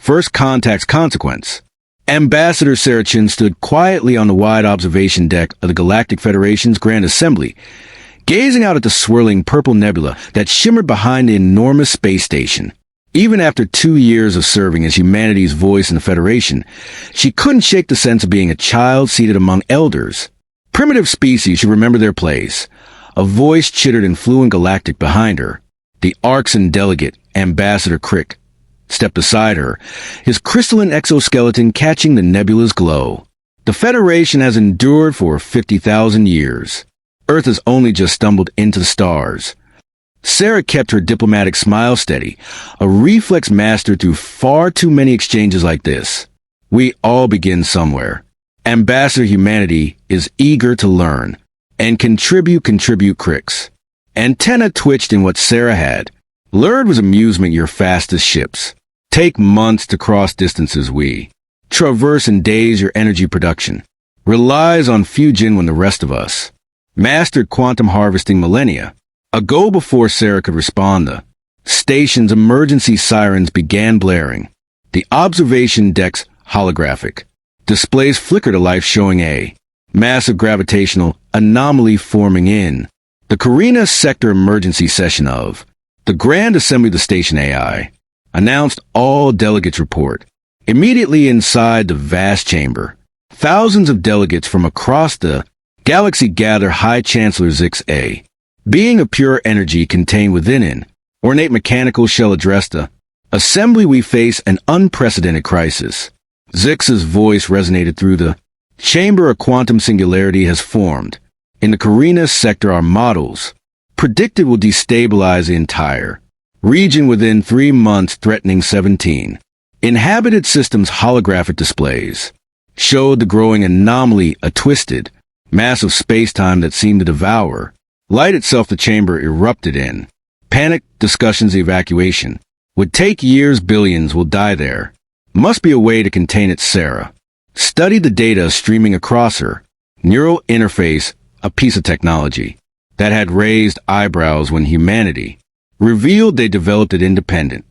First contact's consequence. Ambassador Sarah Chin stood quietly on the wide observation deck of the Galactic Federation's Grand Assembly, gazing out at the swirling purple nebula that shimmered behind the enormous space station. Even after 2 years of serving as humanity's voice in the Federation, she couldn't shake the sense of being a child seated among elders. Primitive species should remember their place. A voice chittered in fluent Galactic behind her. The Arxan delegate, Ambassador Crick, stepped beside her, his crystalline exoskeleton catching the nebula's glow. The Federation has endured for 50,000 years. Earth has only just stumbled into the stars. Sarah kept her diplomatic smile steady, a reflex mastered through far too many exchanges like this. We all begin somewhere. Ambassador Humanity is eager to learn and contribute Cricks. Antenna twitched in what Sarah had. Lured was amusement your fastest ships. Take months to cross distances we. Traverse in days your energy production. Relies on fusion when the rest of us. Mastered quantum harvesting millennia. A go before Sarah could respond, the station's emergency sirens began blaring. The observation deck's holographic displays flickered to life, showing a massive gravitational anomaly forming in the Carina sector emergency session of the Grand Assembly of the Station AI. Announced all delegates report. Immediately inside the vast chamber, thousands of delegates from across the galaxy gather. High Chancellor Zix A, being of pure energy contained within an ornate mechanical shell, addressed the assembly. We face an unprecedented crisis. Zix's voice resonated through the chamber. A quantum singularity has formed. In the Carina sector, our models predicted will destabilize the entire region within 3 months, threatening 17 inhabited systems. Holographic displays showed the growing anomaly, a twisted mass of space-time that seemed to devour light itself. The chamber erupted in panic discussions. The evacuation would take years. Billions will die there. Must be a way to contain it. Sarah studied the data streaming across her neural interface, a piece of technology that had raised eyebrows when humanity revealed they developed it independent.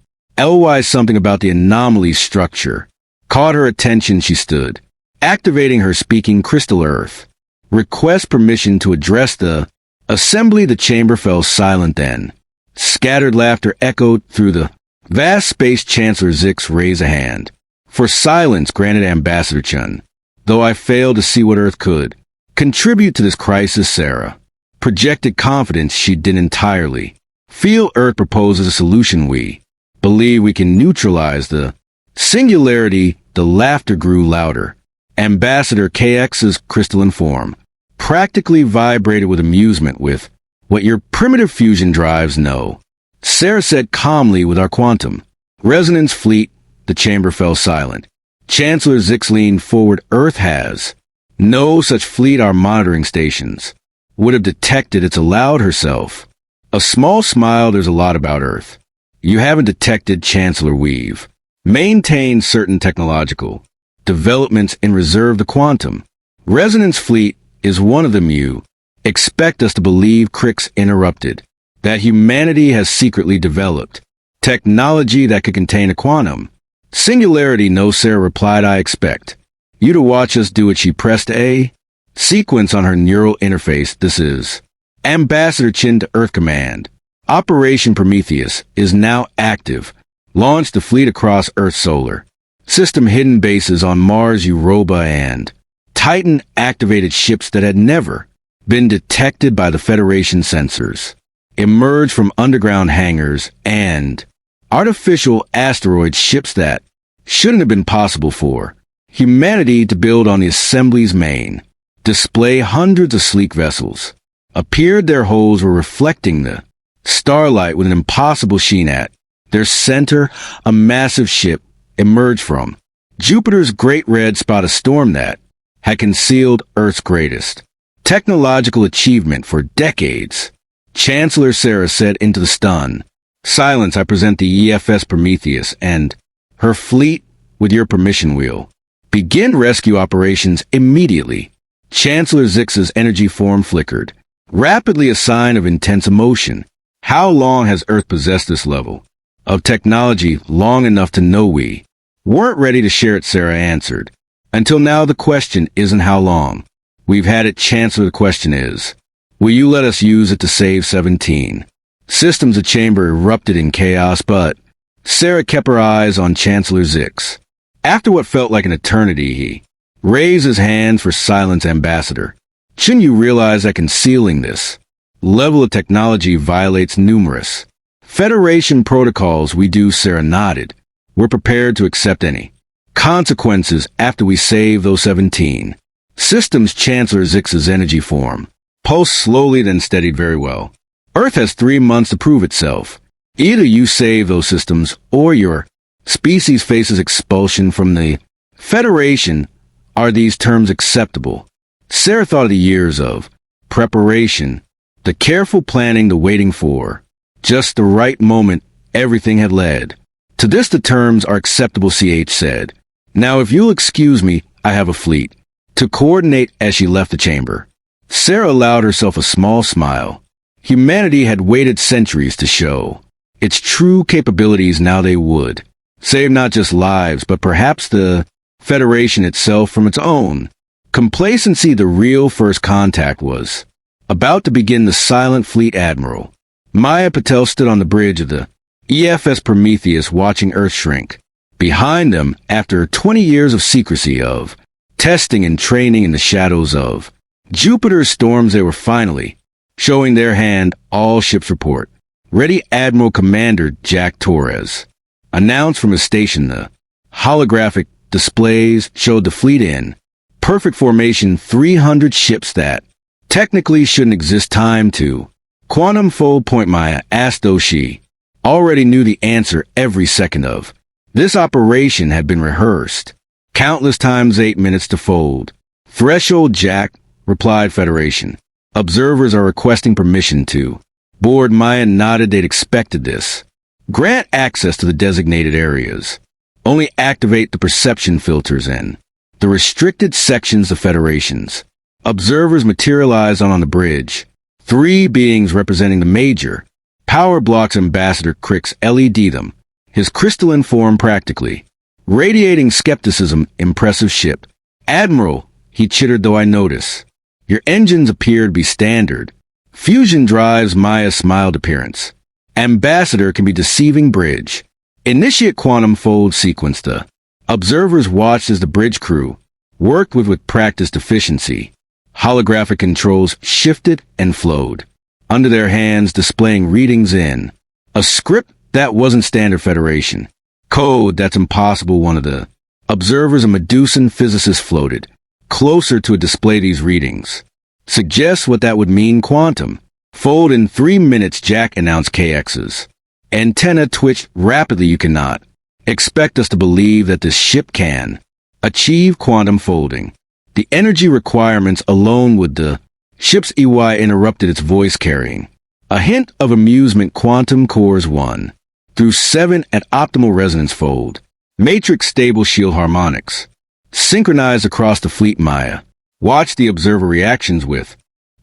Something about the anomaly structure caught her attention. She stood, activating her speaking crystal earth. Request permission to address the assembly. The chamber fell silent then. Scattered laughter echoed through the vast space. Chancellor Zix raised a hand for silence, granted Ambassador Chun. Though I failed to see what Earth could contribute to this crisis, Sarah projected confidence she didn't entirely feel. Earth proposes a solution. We believe we can neutralize the singularity. The laughter grew louder. Ambassador KX's crystalline form practically vibrated with amusement. With what your primitive fusion drives know, Sarah said calmly, with our quantum resonance fleet. The chamber fell silent. Chancellor Zix leaned forward. Earth has no such fleet. Our monitoring stations would have detected. It's allowed herself a small smile. There's a lot about Earth you haven't detected, Chancellor. We've maintained certain technological developments in reserve. The quantum resonance fleet is one of them. You expect us to believe, Crix interrupted, that humanity has secretly developed technology that could contain a quantum singularity? No, Sarah replied. I expect you to watch us do it. She pressed a sequence on her neural interface. This is Ambassador Chin to Earth Command. Operation Prometheus is now active. Launched the fleet across Earth's solar system. Hidden bases on Mars, Europa, and Titan. Activated ships that had never been detected by the Federation sensors. Emerged from underground hangars and artificial asteroid ships that shouldn't have been possible for humanity to build. On the assembly's main display, hundreds of sleek vessels appeared. Their hulls were reflecting the starlight with an impossible sheen. At their center, a massive ship emerged from Jupiter's great red spot, a storm that had concealed Earth's greatest technological achievement for decades. Chancellor Sarah said into the stun silence, I present the EFS Prometheus and her fleet. With your permission, we'll begin rescue operations immediately. Chancellor Zix's energy form flickered, rapidly, a sign of intense emotion. How long has Earth possessed this level of technology? Long enough to know we Weren't ready to share it, Sarah answered. Until now, the question isn't how long. We've had it. Chancellor, the question is, will you let us use it to save 17? Systems of chamber erupted in chaos, but Sarah kept her eyes on Chancellor Zix. After what felt like an eternity, he raised his hand for silence. Ambassador, shouldn't you realize that concealing this level of technology violates numerous Federation protocols? We do, Sarah nodded. We're prepared to accept any consequences after we save those 17. Systems Chancellor Zix's energy form pulsed slowly, then steadied. Very well. Earth has 3 months to prove itself. Either you save those systems, or your species faces expulsion from the Federation. Are these terms acceptable? Sarah thought of the years of preparation, the careful planning, the waiting for just the right moment. Everything had led to this. The terms are acceptable, CH said. Now, if you'll excuse me, I have a fleet to coordinate. As she left the chamber, Sarah allowed herself a small smile. Humanity had waited centuries to show its true capabilities. Now they would save not just lives, but perhaps the Federation itself from its own complacency. The real first contact was about to begin. The silent fleet admiral Maya Patel stood on the bridge of the EFS Prometheus, watching Earth shrink behind them after 20 years of secrecy, of testing and training in the shadows of Jupiter's storms. They were finally showing their hand. All ships report ready. Admiral Commander Jack Torres announced from his station. The holographic displays showed the fleet in perfect formation. 300 ships that technically shouldn't exist. Time to quantum fold point. Maya asked, though she already knew the answer. Every second of this operation had been rehearsed countless times. 8 minutes to fold. Threshold, Jack replied. Federation observers are requesting permission to board. Maya nodded. They'd expected this. Grant access to the designated areas. Only activate the perception filters in the restricted sections. The Federation's observers materialized on the bridge. 3 beings representing the major power blocks. Ambassador Crick's LED them, his crystalline form practically radiating skepticism. Impressive ship. Admiral, he chittered, though I notice your engines appear to be standard fusion drives. Maya smiled. Appearance. Ambassador can be deceiving. Bridge initiate quantum fold sequence. The observers watched as the bridge crew worked with practiced efficiency. Holographic controls shifted and flowed under their hands, displaying readings in a script that wasn't standard Federation code. That's impossible. One of the observers, a Medusan physicist, floated closer to a display. These readings suggest what that would mean. Quantum fold in 3 minutes, Jack announced. KX's antenna twitched rapidly. You cannot expect us to believe that this ship can achieve quantum folding. The energy requirements alone would. The ship's EY interrupted, its voice carrying a hint of amusement. Quantum cores 1 through 7 at optimal resonance fold. Matrix stable shield harmonics synchronized across the fleet. Maya watch the observer reactions with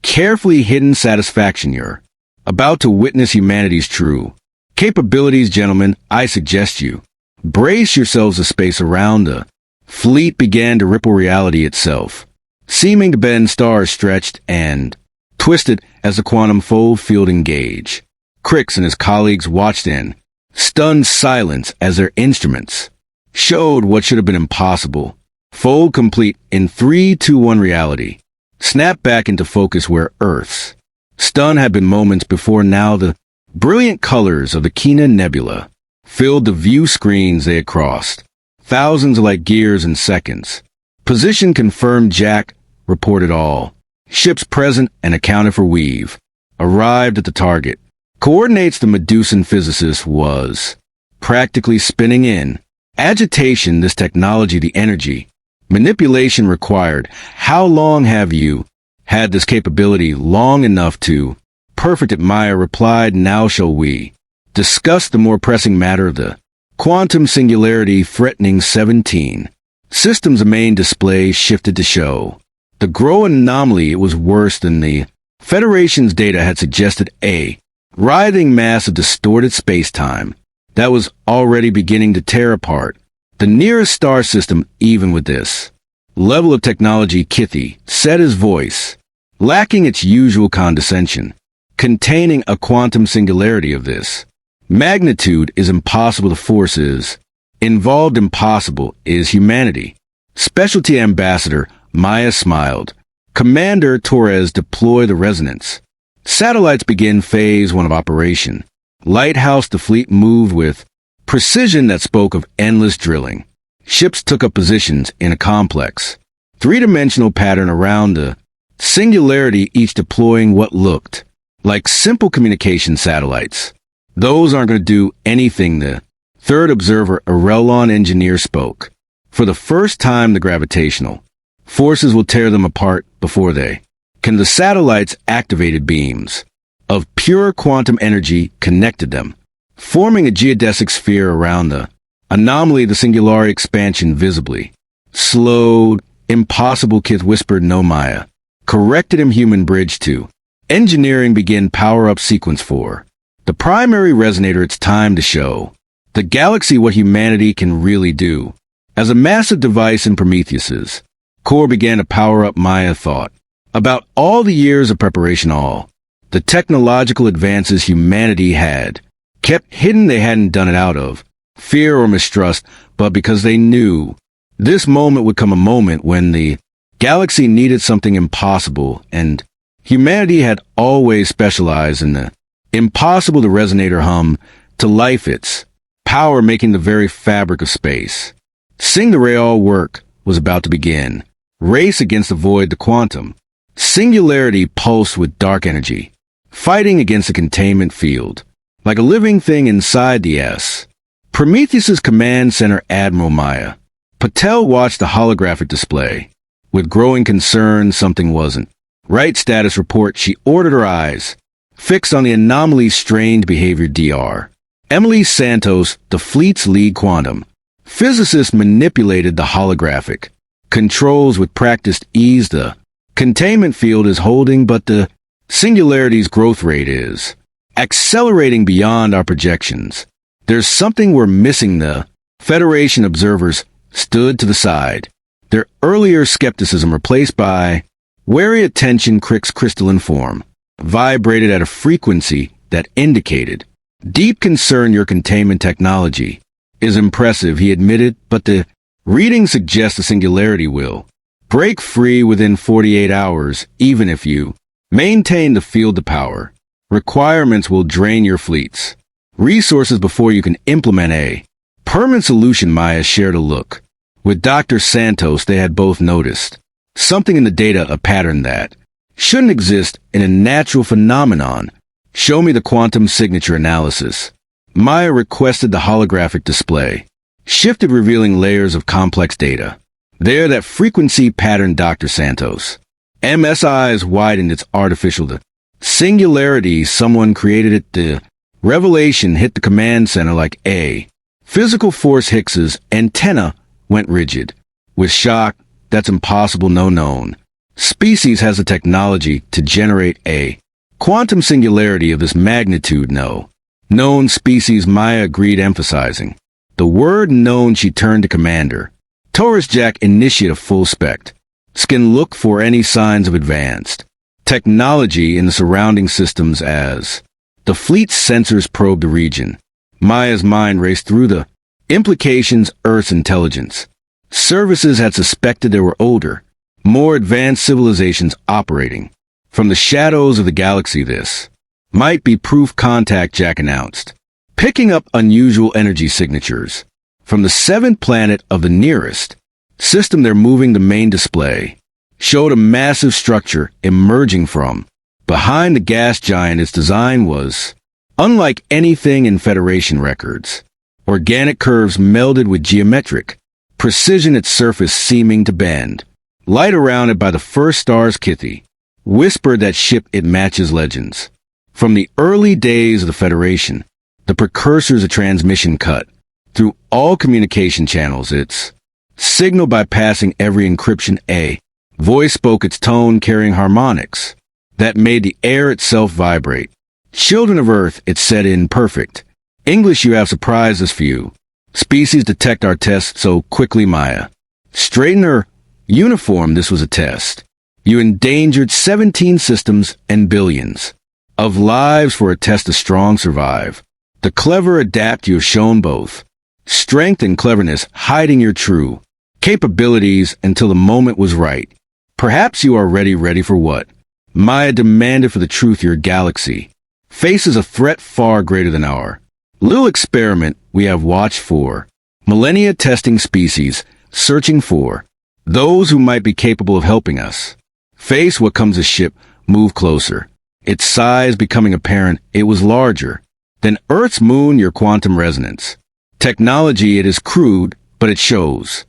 carefully hidden satisfaction. You're about to witness humanity's true capabilities. Gentlemen, I suggest you brace yourselves. The space around the fleet began to ripple. Reality itself seeming to bend. Stars stretched and twisted as the quantum fold field engaged. Crix and his colleagues watched in stunned silence as their instruments showed what should have been impossible. Fold complete in 3, 2, 1. Reality snapped back into focus where Earth's stun had been moments before. Now the brilliant colors of the Kina Nebula filled the view screens they had crossed. Thousands of light gears in seconds. Position confirmed, Jack reported. All ships present and accounted for. We've arrived at the target. Coordinates. The Medusan physicist was practically spinning in agitation. This technology, the energy manipulation required. How long have you had this capability? Long enough to perfect it, Maya replied. Now shall we discuss the more pressing matter of the quantum singularity threatening 17. Systems main display shifted to show the growing anomaly. It was worse than the Federation's data had suggested. A writhing mass of distorted space-time that was already beginning to tear apart. The nearest star system, even with this level of technology, Kithy, said his voice, lacking its usual condescension, containing a quantum singularity of this magnitude is impossible. The forces involved impossible is humanity. Specialty Ambassador Maya smiled. Commander Torres, deploy the resonance. Satellites begin phase 1 of operation. Lighthouse, the fleet moved with precision that spoke of endless drilling. Ships took up positions in a complex, three-dimensional pattern around the singularity, each deploying what looked like simple communication satellites. Those aren't going to do anything, the third observer, Arellon engineer, spoke. For the first time, the gravitational forces will tear them apart before they can. The satellites activated beams of pure quantum energy connected them, forming a geodesic sphere around the anomaly. The singularity expansion visibly slowed. Impossible, Kith whispered. No, Maya corrected him. Human bridge 2. Engineering begin power-up sequence 4. The primary resonator. It's time to show the galaxy what humanity can really do. As a massive device in Prometheus's core began to power up, Maya thought about all the years of preparation, all the technological advances humanity had kept hidden. They hadn't done it out of fear or mistrust, but because they knew this moment would come, a moment when the galaxy needed something impossible, and humanity had always specialized in the impossible. The resonator hummed to life, its power making the very fabric of space sing. The real work was about to begin. Race against the void. The quantum singularity pulsed with dark energy, fighting against the containment field like a living thing inside the S. Prometheus's command center. Admiral Maya Patel watched the holographic display with growing concern. Something wasn't right. Status report. She ordered, her eyes fixed on the anomaly's strange behavior. Dr. Emily Santos, the fleet's lead quantum physicist, manipulated the holographic controls with practiced ease. The containment field is holding, but the singularity's growth rate is accelerating beyond our projections. There's something we're missing. The Federation observers stood to the side, their earlier skepticism replaced by wary attention. Crick's crystalline form vibrated at a frequency that indicated deep concern. Your containment technology is impressive, he admitted, but the reading suggests the singularity will break free within 48 hours, even if you maintain the field. The power requirements will drain your fleet's resources before you can implement a permanent solution. Maya shared a look with Dr. Santos. They had both noticed something in the data, a pattern that shouldn't exist in a natural phenomenon. Show me the quantum signature analysis. Maya requested. The holographic display shifted, revealing layers of complex data. There, that frequency pattern. Dr. Santos MS eyes widened. It's artificial. The singularity, someone created it. The revelation hit the command center like a physical force. Hicks's antenna went rigid with shock. That's impossible. No known species has the technology to generate a quantum singularity of this magnitude. No known species, Maya agreed, emphasizing the word known. She turned to Commander Torres. Jack, initiate a full spect scan. Look for any signs of advanced technology in the surrounding systems. As the fleet's sensors probed the region, Maya's mind raced through the implications. Earth's intelligence services had suspected there were older, more advanced civilizations operating from the shadows of the galaxy. This might be proof. Contact, Jack announced, picking up unusual energy signatures from the seventh planet of the nearest system. They're moving. The main display showed a massive structure emerging from behind the gas giant. Its design was unlike anything in Federation records. Organic curves melded with geometric precision, its surface seeming to bend. Light around it by the first stars. Kithy whispered, that ship, it matches legends from the early days of the Federation, the precursors of transmission cut through all communication channels. Its signal bypassing every encryption. A voice spoke, its tone carrying harmonics that made the air itself vibrate. Children of Earth, it said in perfect English, you have surprises for you. Species detect our test so quickly, Maya. Straighten her uniform, this was a test. You endangered 17 systems and billions of lives for a test the strong survive. The clever adapt, you have shown both strength and cleverness, hiding your true capabilities until the moment was right. Perhaps you are ready for what? Maya demanded for the truth your galaxy faces a threat far greater than our little experiment we have watched for. Millennia testing species, searching for those who might be capable of helping us. Face what comes a ship, move closer. Its size becoming apparent, it was larger than Earth's moon, your quantum resonance. Technology, it is crude, but it shows.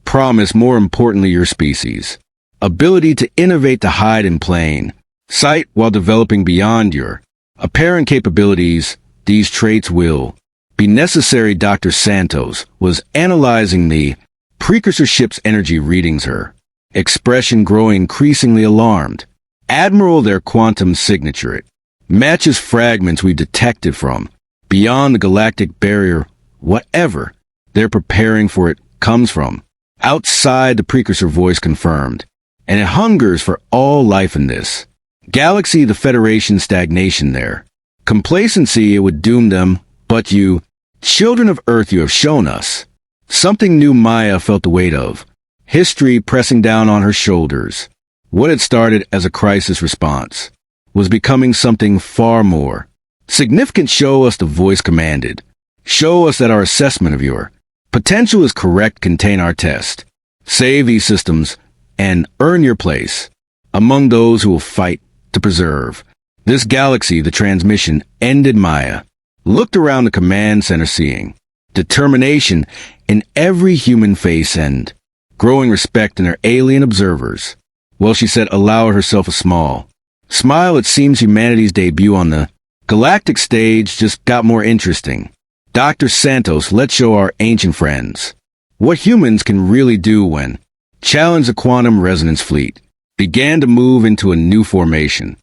Promise, more importantly, your species. Ability to innovate, to hide in plain sight while developing beyond your apparent capabilities. These traits will be necessary. Dr. Santos was analyzing the precursor ship's energy readings, her expression growing increasingly alarmed. Admiral, their quantum signature, it matches fragments we detected from beyond the galactic barrier. Whatever they're preparing for, it comes from outside, the precursor voice confirmed, and it hungers for all life in this galaxy. The Federation stagnation there. Complacency, it would doom them, but you, children of Earth, you have shown us something new. Maya felt the weight of history pressing down on her shoulders. What had started as a crisis response was becoming something far more significant. Show us, the voice commanded. Show us that our assessment of your potential is correct. Contain our test. Save these systems and earn your place among those who will fight to preserve this galaxy. The transmission ended. Maya looked around the command center, seeing determination in every human face and growing respect in her alien observers. Well, she said, allowed herself a small smile. It seems humanity's debut on the galactic stage just got more interesting. Dr. Santos, let's show our ancient friends what humans can really do when challenge. The quantum resonance fleet began to move into a new formation,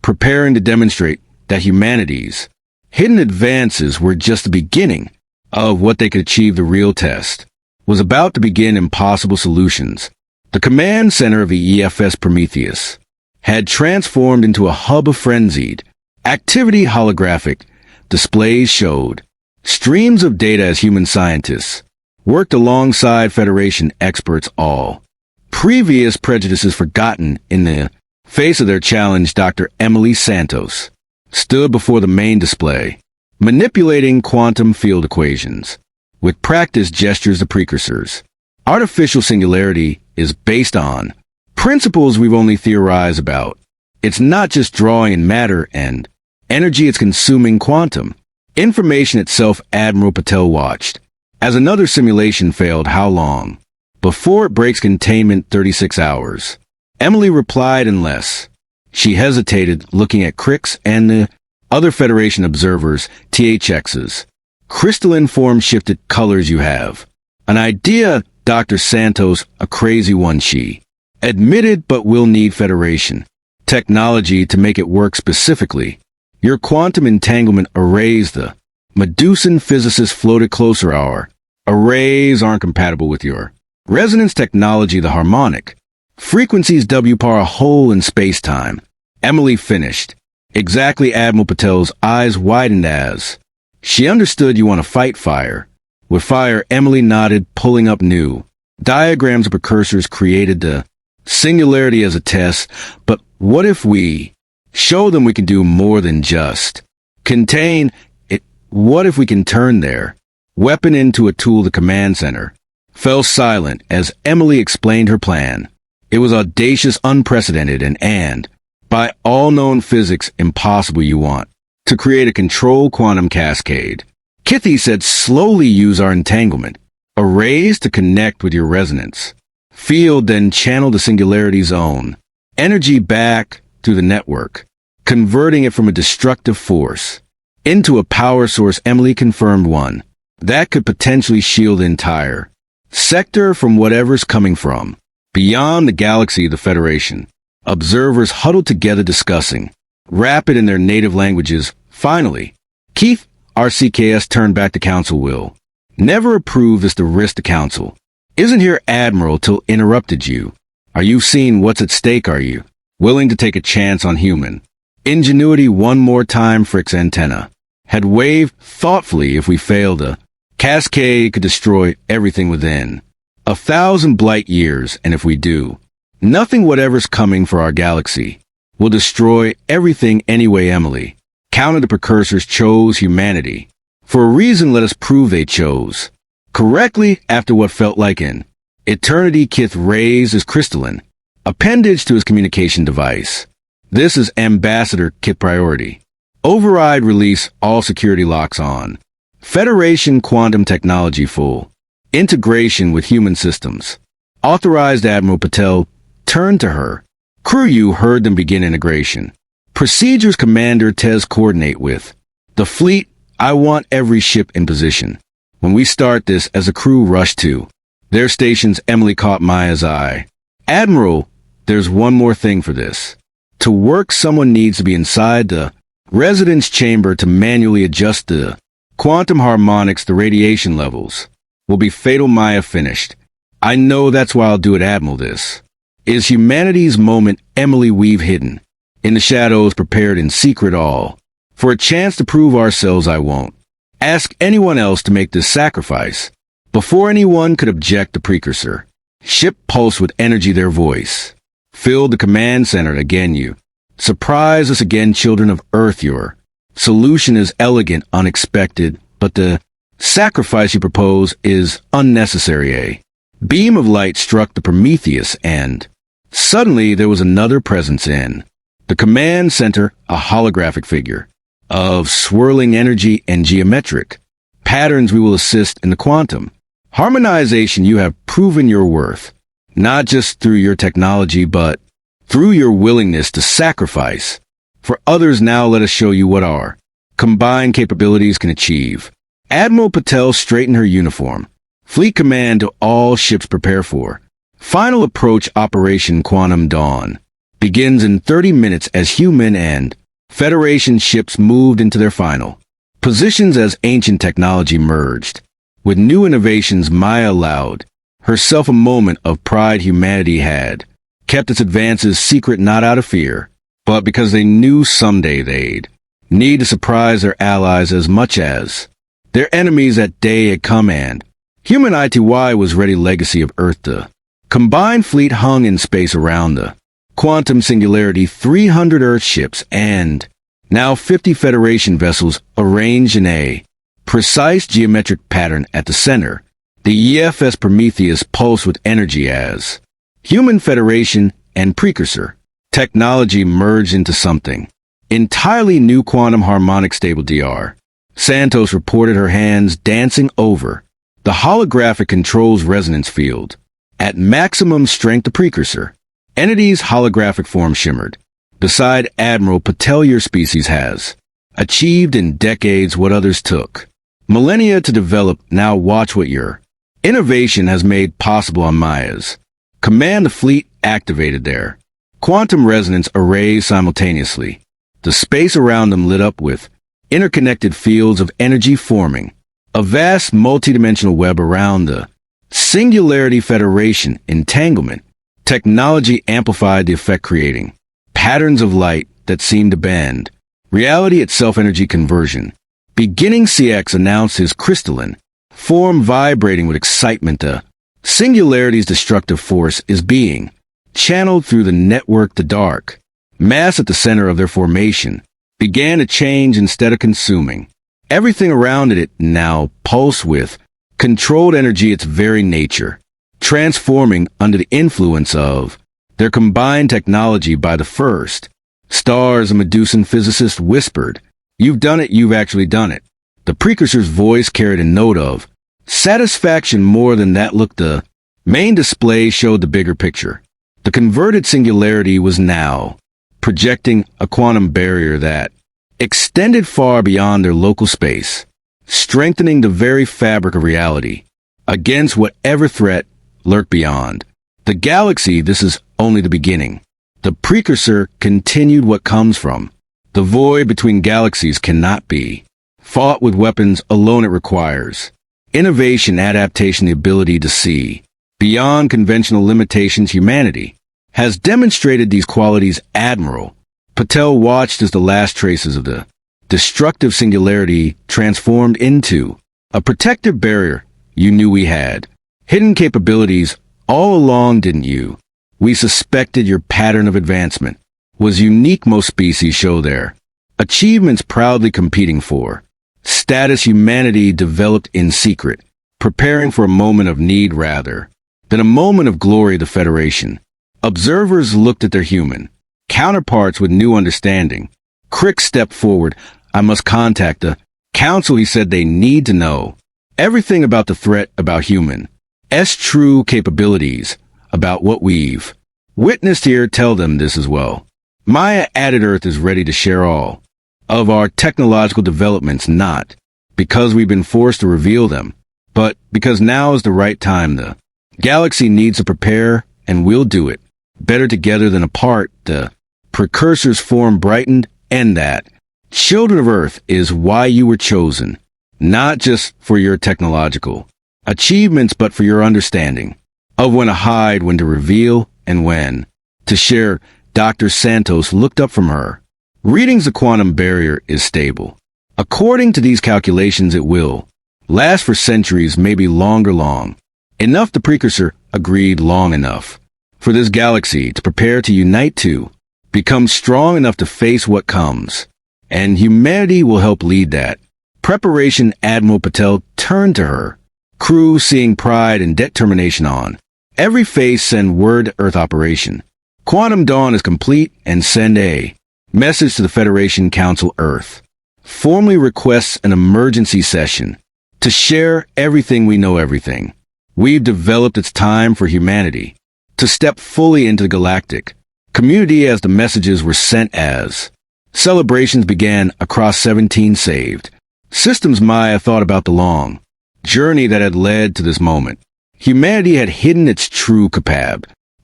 preparing to demonstrate that humanity's hidden advances were just the beginning of what they could achieve. The real test was about to begin. Impossible solutions. The command center of the EFS Prometheus had transformed into a hub of frenzied activity. Holographic displays showed streams of data as human scientists worked alongside Federation experts, all previous prejudices forgotten in the face of their challenge. Dr. Emily Santos stood before the main display, manipulating quantum field equations with practiced gestures. The precursors artificial singularity is based on principles we've only theorized about. It's not just drawing in matter and energy, it's consuming quantum information itself. Admiral Patel watched as another simulation failed. How long before it breaks containment? 36 hours. Emily replied, unless. She hesitated, looking at Crix and the other Federation observers. THX's crystalline form shifted. Colors, you have an idea, Dr. Santos, a crazy one, she admitted, but we'll need Federation technology to make it work. Specifically, your quantum entanglement arrays. The Medusan physicist floated closer. Our arrays aren't compatible with your resonance technology. The harmonic frequencies WPAR a hole in space-time. Emily finished. Exactly. Admiral Patel's eyes widened as she understood. You want to fight fire with fire. Emily nodded, pulling up new diagrams of precursors created. The singularity as a test. But what if we show them we can do more than just contain it? What if we can turn their weapon into a tool? The command center fell silent as Emily explained her plan. It was audacious, unprecedented, and by all known physics, impossible. You want to create a controlled quantum cascade. Kithy said, slowly use our entanglement arrays to connect with your resonance field, then channel the singularity's own energy back through the network, converting it from a destructive force into a power source. Emily confirmed, one that could potentially shield the entire sector from whatever's coming from beyond the galaxy. The Federation observers huddled together, discussing rapid in their native languages. Finally, Keith, RCKS turned back to council. Will Never approved this to risk the council. Isn't here Admiral till interrupted you. Are you seeing what's at stake, are you? Willing to take a chance on human? Ingenuity one more time, Frick's antenna. Had waved thoughtfully if we failed a cascade could destroy everything within. 1,000 blight years, and if we do, nothing whatever's coming for our galaxy will destroy everything anyway. Emily counted the precursors chose humanity. For a reason, let us prove they chose correctly after what felt like an eternity. Kith raised his crystalline appendage to his communication device. This is Ambassador Kit priority. Override release all security locks on. Federation quantum technology full integration with human systems. Authorized Admiral Patel turned to her. Crew, you heard them begin integration. Procedures Commander Tez coordinate with the fleet. I want every ship in position. When we start this, as a crew rush to their stations, Emily caught Maya's eye. Admiral, there's one more thing for this. To work, someone needs to be inside the residence chamber to manually adjust the quantum harmonics. The radiation levels will be fatal. Maya finished. I know, that's why I'll do it, Admiral. This is humanity's moment, Emily. We've hidden in the shadows, prepared in secret all for a chance to prove ourselves. I won't ask anyone else to make this sacrifice. Before anyone could object, the precursor ship pulsed with energy. Their voice filled the command center. Again, you surprise us again, children of Earth. Your solution is elegant, unexpected, but the sacrifice you propose is unnecessary. A beam of light struck the Prometheus, and suddenly there was another presence in the command center, a holographic figure of swirling energy and geometric patterns. We will assist in the quantum harmonization. You have proven your worth, not just through your technology, but through your willingness to sacrifice for others. Now let us show you what our combined capabilities can achieve. Admiral Patel straightened her uniform. Fleet command to all ships, prepare for final approach. Operation Quantum Dawn begins in 30 minutes as human and Federation ships moved into their final positions as ancient technology merged with new innovations. Maya allowed herself a moment of pride. Humanity had kept its advances secret, not out of fear, but because they knew someday they'd need to surprise their allies as much as their enemies. That day had come, and human ITY was ready. Legacy of Earth. The combined fleet hung in space around the quantum singularity. 300 Earth ships and now 50 Federation vessels arranged in a precise geometric pattern. At the center, the EFS Prometheus pulsed with energy as human Federation and precursor technology merged into something entirely new. Quantum harmonic stable. Dr. Santos reported, her hands dancing over the holographic controls resonance field. At maximum strength, the precursor entity's holographic form shimmered. Beside Admiral Patel, your species has achieved in decades what others took millennia to develop. Now watch what your innovation has made possible. On Maya's command, the fleet activated their quantum resonance arrays simultaneously. The space around them lit up with interconnected fields of energy, forming a vast multidimensional web around the Singularity. Federation entanglement technology amplified the effect, creating patterns of light that seemed to bend reality itself. Energy conversion beginning. CX announced his crystalline form vibrating with excitement. The Singularity's destructive force is being channeled through the network. The dark mass at the center of their formation began to change instead of consuming everything around it. It now pulsed with controlled energy, its very nature transforming under the influence of their combined technology. By the first stars, a Medusan physicist whispered, "You've done it, you've actually done it." The precursor's voice carried a note of satisfaction. More than that, look, the main display showed the bigger picture. The converted singularity was now projecting a quantum barrier that extended far beyond their local space, strengthening the very fabric of reality against whatever threat lurked beyond the galaxy. This is only the beginning. The precursor continued. What comes from the void between galaxies cannot be fought with weapons alone. It requires Innovation, adaptation, the ability to see beyond conventional limitations. Humanity has demonstrated these qualities admirable. Patel watched as the last traces of the destructive singularity transformed into a protective barrier. You knew we had hidden capabilities all along, didn't you? We suspected your pattern of advancement was unique. Most species show their achievements proudly competing for status. Humanity developed in secret, preparing for a moment of need rather than a moment of glory. The Federation observers looked at their human counterparts with new understanding. Crick stepped forward. I must contact the Council, he said. They need to know everything about the threat, about human true capabilities, about what we've witnessed here. Tell them this as well. Maya added, Earth is ready to share all of our technological developments, not because we've been forced to reveal them, but because now is the right time. The galaxy needs to prepare, and we'll do it better together than apart. The precursor's form brightened, and that children of Earth is why you were chosen, not just for your technological achievements, but for your understanding of when to hide, when to reveal, and when to share. Dr. Santos looked up from her readings. The quantum barrier is stable. According to these calculations, it will last for centuries, maybe longer. Long enough, the precursor agreed, long enough for this galaxy to prepare, to unite, to become strong enough to face what comes. And humanity will help lead that preparation. Admiral Patel turned to her crew, seeing pride and determination on every face. Send word, Earth operation Quantum Dawn is complete, and send a message to the Federation Council. Earth formally requests an emergency session to share everything we know, everything we've developed. It's time for humanity to step fully into the galactic community. As the messages were sent, as celebrations began across 17 saved systems, Maya thought about the long journey that had led to this moment. Humanity had hidden its true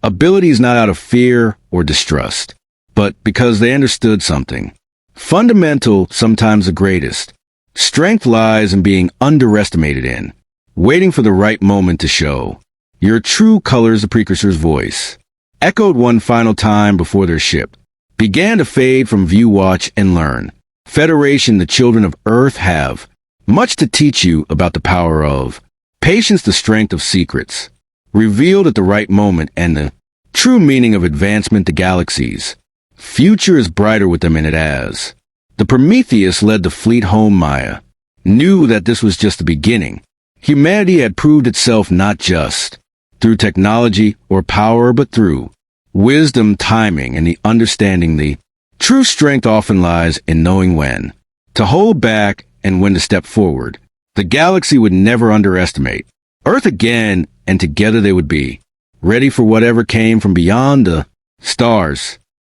abilities, not out of fear or distrust, but because they understood something fundamental. Sometimes the greatest strength lies in being underestimated, in waiting for the right moment to show your true colors. The precursor's voice echoed one final time before their ship began to fade from view. Watch and learn. Federation, the children of Earth have much to teach you about the power of patience, the strength of secrets revealed at the right moment, and the true meaning of advancement. The galaxy's future is brighter with them in it. As the Prometheus led the fleet home, Maya knew that this was just the beginning. Humanity had proved itself not just through technology or power, but through wisdom, timing, and the understanding. The true strength often lies in knowing when to hold back and when to step forward. The galaxy would never underestimate Earth again, and together they would be ready for whatever came from beyond the stars.